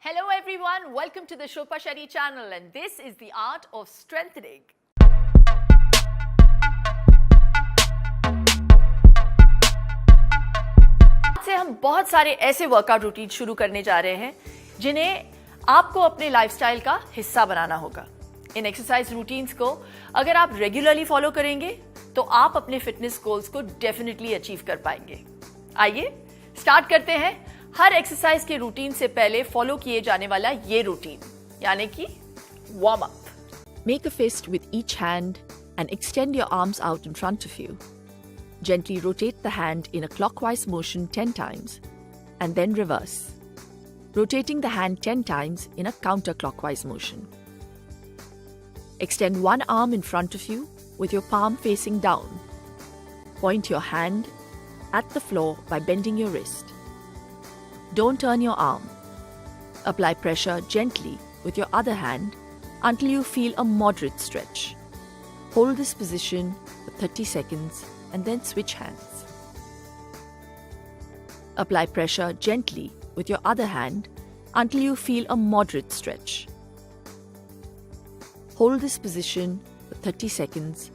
Hello everyone, welcome to the Shilpa Shetty channel and this is the art of strengthening. आज से हम बहुत सारे ऐसे वर्कआउट रूटीन शुरू करने जा रहे हैं जिन्हें आपको अपने लाइफस्टाइल का हिस्सा बनाना होगा। इन एक्सरसाइज रूटीन्स को अगर आप रेगुलरली फॉलो करेंगे तो आप अपने फिटनेस गोल्स को डेफिनेटली अचीव कर पाएंगे। आइए स्टार्ट करते हैं हर एक्सरसाइज के रूटीन से पहले फॉलो किए जाने वाला ये रूटीन यानी कि warm up. Make a fist with each hand and extend your arms out in front of you. Gently rotate the hand in a clockwise motion 10 times and then reverse, rotating the hand 10 times in a counterclockwise motion. Extend one arm in front of you with your palm facing down. Point your hand at the floor by bending your wrist. Don't turn your arm. Apply pressure gently with your other hand until you feel a moderate stretch. Hold this position for 30 seconds and then switch hands. Apply pressure gently with your other hand until you feel a moderate stretch. Hold this position for 30 seconds.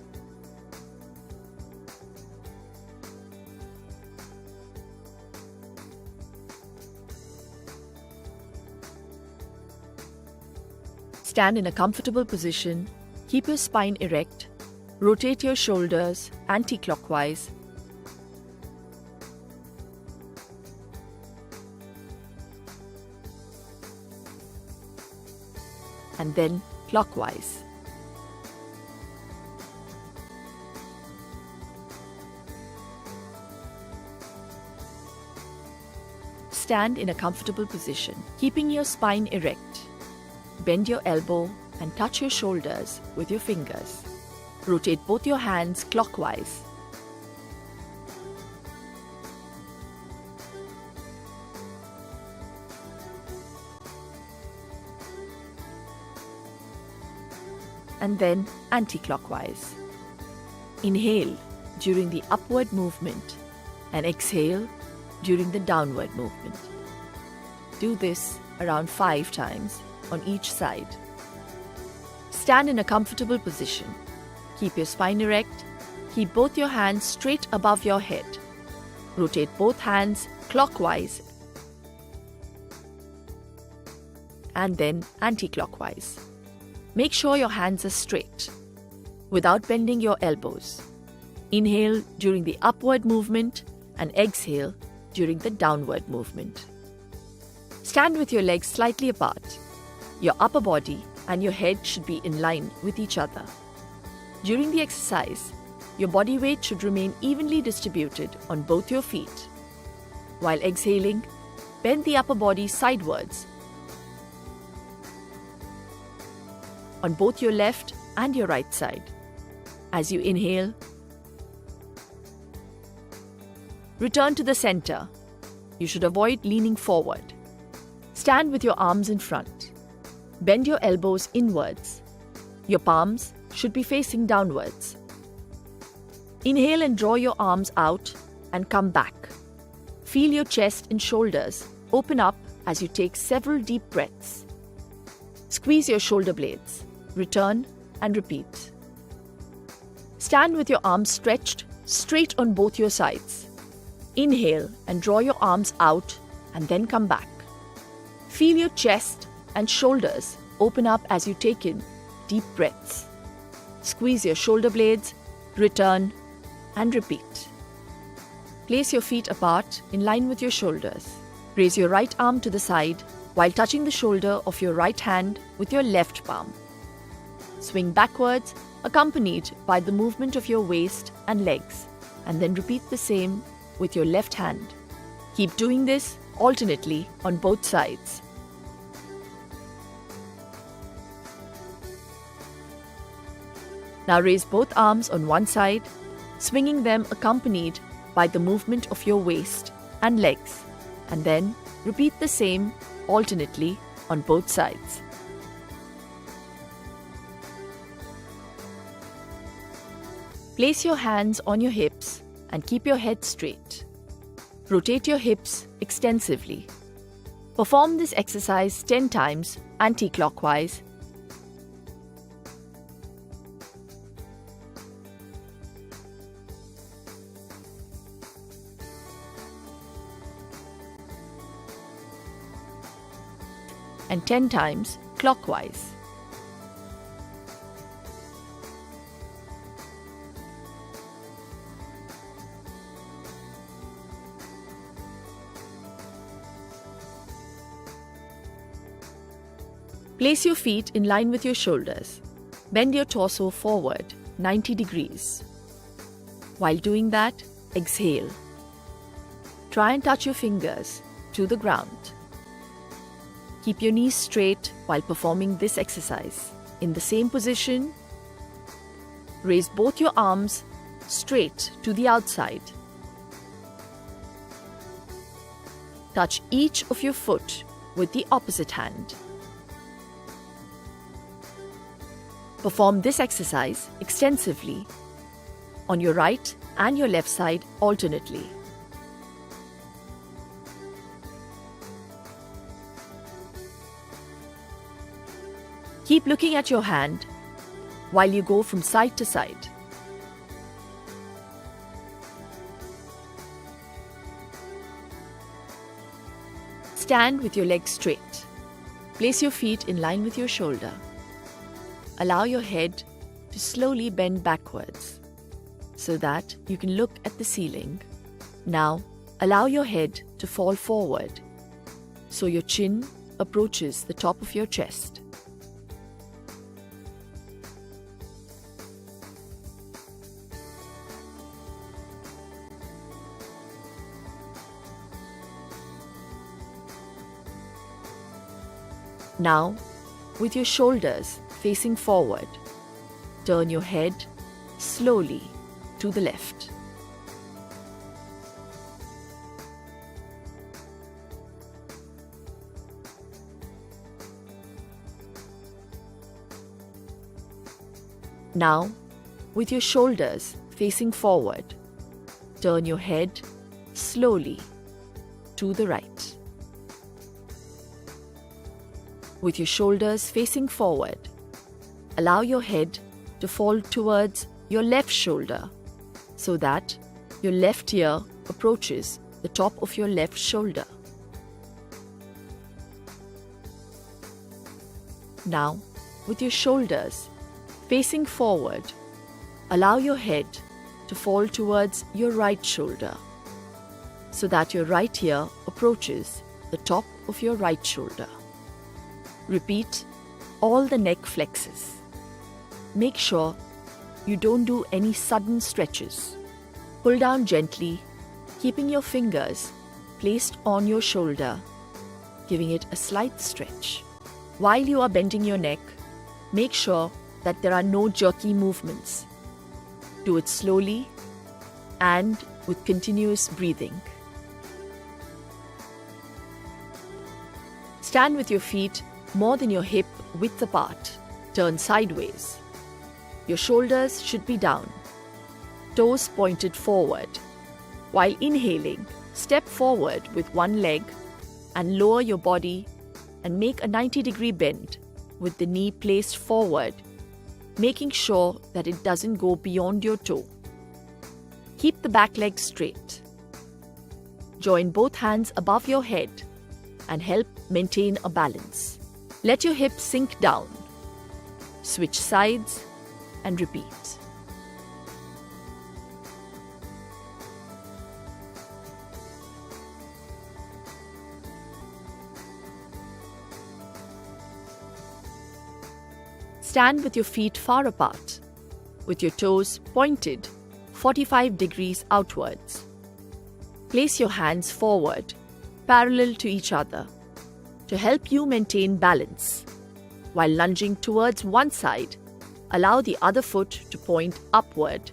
Stand in a comfortable position, keep your spine erect, rotate your shoulders anti-clockwise. And then clockwise. Stand in a comfortable position, keeping your spine erect. Bend your elbow and touch your shoulders with your fingers. Rotate both your hands clockwise. And then anti-clockwise. Inhale during the upward movement and exhale during the downward movement. Do this around 5 times on each side. Stand in a comfortable position. Keep your spine erect. Keep both your hands straight above your head. Rotate both hands clockwise and then anti-clockwise. Make sure your hands are straight without bending your elbows. Inhale during the upward movement and exhale during the downward movement. Stand with your legs slightly apart. Your upper body and your head should be in line with each other. During the exercise, your body weight should remain evenly distributed on both your feet. While exhaling, bend the upper body sidewards on both your left and your right side. As you inhale, return to the center. You should avoid leaning forward. Stand with your arms in front. Bend your elbows inwards. Your palms should be facing downwards. Inhale and draw your arms out and come back. Feel your chest and shoulders open up as you take several deep breaths. Squeeze your shoulder blades. Return and repeat. Stand with your arms stretched straight on both your sides. Inhale and draw your arms out and then come back. Feel your chest and shoulders open up as you take in deep breaths. Squeeze your shoulder blades, return and repeat. Place your feet apart in line with your shoulders. Raise your right arm to the side while touching the shoulder of your right hand with your left palm. Swing backwards, accompanied by the movement of your waist and legs, and then repeat the same with your left hand. Keep doing this alternately on both sides. Now raise both arms on one side, swinging them accompanied by the movement of your waist and legs, and then repeat the same alternately on both sides. Place your hands on your hips and keep your head straight. Rotate your hips extensively. Perform this exercise 10 times anti-clockwise. And 10 times clockwise. Place your feet in line with your shoulders. Bend your torso forward 90 degrees. While doing that, exhale. Try and touch your fingers to the ground. Keep your knees straight while performing this exercise. In the same position, raise both your arms straight to the outside. Touch each of your foot with the opposite hand. Perform this exercise extensively on your right and your left side alternately. Keep looking at your hand while you go from side to side. Stand with your legs straight. Place your feet in line with your shoulder. Allow your head to slowly bend backwards so that you can look at the ceiling. Now, allow your head to fall forward so your chin approaches the top of your chest. Now, with your shoulders facing forward, turn your head slowly to the left. Now, with your shoulders facing forward, turn your head slowly to the right. With your shoulders facing forward, allow your head to fall towards your left shoulder so that your left ear approaches the top of your left shoulder. Now, with your shoulders facing forward, allow your head to fall towards your right shoulder so that your right ear approaches the top of your right shoulder. Repeat all the neck flexes. Make sure you don't do any sudden stretches. Pull down gently, keeping your fingers placed on your shoulder, giving it a slight stretch. While you are bending your neck, make sure that there are no jerky movements. Do it slowly and with continuous breathing. Stand with your feet more than your hip width apart. Turn sideways. Your shoulders should be down, toes pointed forward. While inhaling, step forward with one leg and lower your body and make a 90-degree bend with the knee placed forward, making sure that it doesn't go beyond your toe. Keep the back leg straight. Join both hands above your head and help maintain a balance. Let your hips sink down. Switch sides and repeat. Stand with your feet far apart, with your toes pointed 45 degrees outwards. Place your hands forward, parallel to each other, to help you maintain balance. While lunging towards one side, allow the other foot to point upward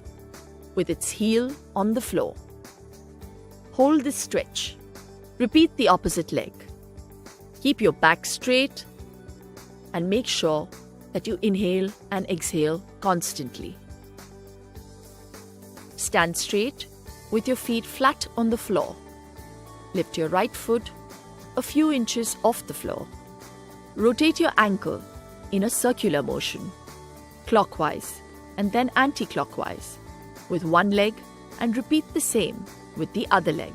with its heel on the floor. Hold this stretch. Repeat the opposite leg. Keep your back straight and make sure that you inhale and exhale constantly. Stand straight with your feet flat on the floor. Lift your right foot a few inches off the floor. Rotate your ankle in a circular motion, clockwise and then anti-clockwise, with one leg, and repeat the same with the other leg.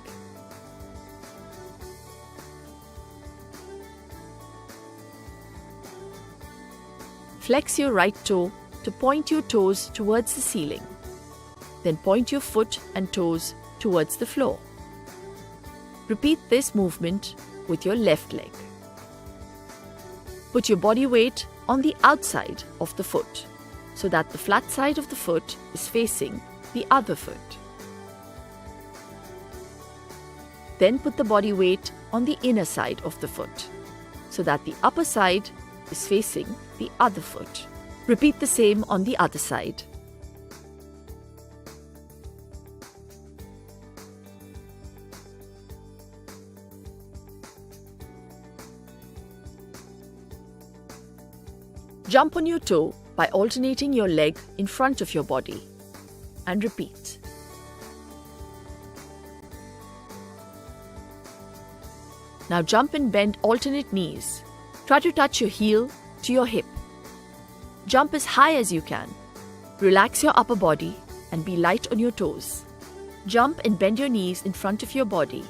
Flex your right toe to point your toes towards the ceiling. Then point your foot and toes towards the floor. Repeat this movement with your left leg. Put your body weight on the outside of the foot so that the flat side of the foot is facing the other foot. Then put the body weight on the inner side of the foot so that the upper side is facing the other foot. Repeat the same on the other side. Jump on your toe by alternating your leg in front of your body and repeat. Now jump and bend alternate knees. Try to touch your heel to your hip. Jump as high as you can. Relax your upper body and be light on your toes. Jump and bend your knees in front of your body.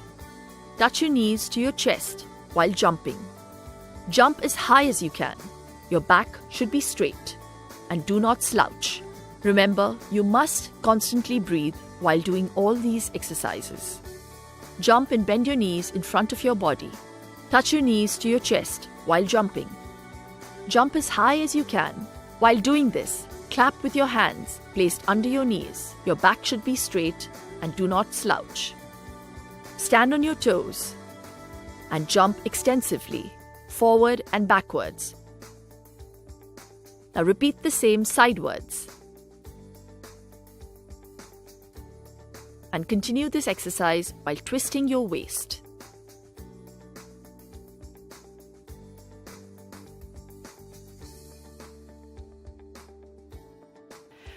Touch your knees to your chest while jumping. Jump as high as you can. Your back should be straight and do not slouch. Remember, you must constantly breathe while doing all these exercises. Jump and bend your knees in front of your body. Touch your knees to your chest while jumping. Jump as high as you can. While doing this, clap with your hands placed under your knees. Your back should be straight and do not slouch. Stand on your toes and jump extensively, forward and backwards. Now repeat the same sidewards. And continue this exercise while twisting your waist.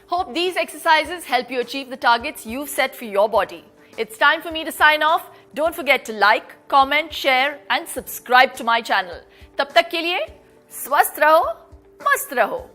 Hope these exercises help you achieve the targets you've set for your body. It's time for me to sign off. Don't forget to like, comment, share and subscribe to my channel. तब तक के लिए स्वस्थ रहो, मस्त रहो.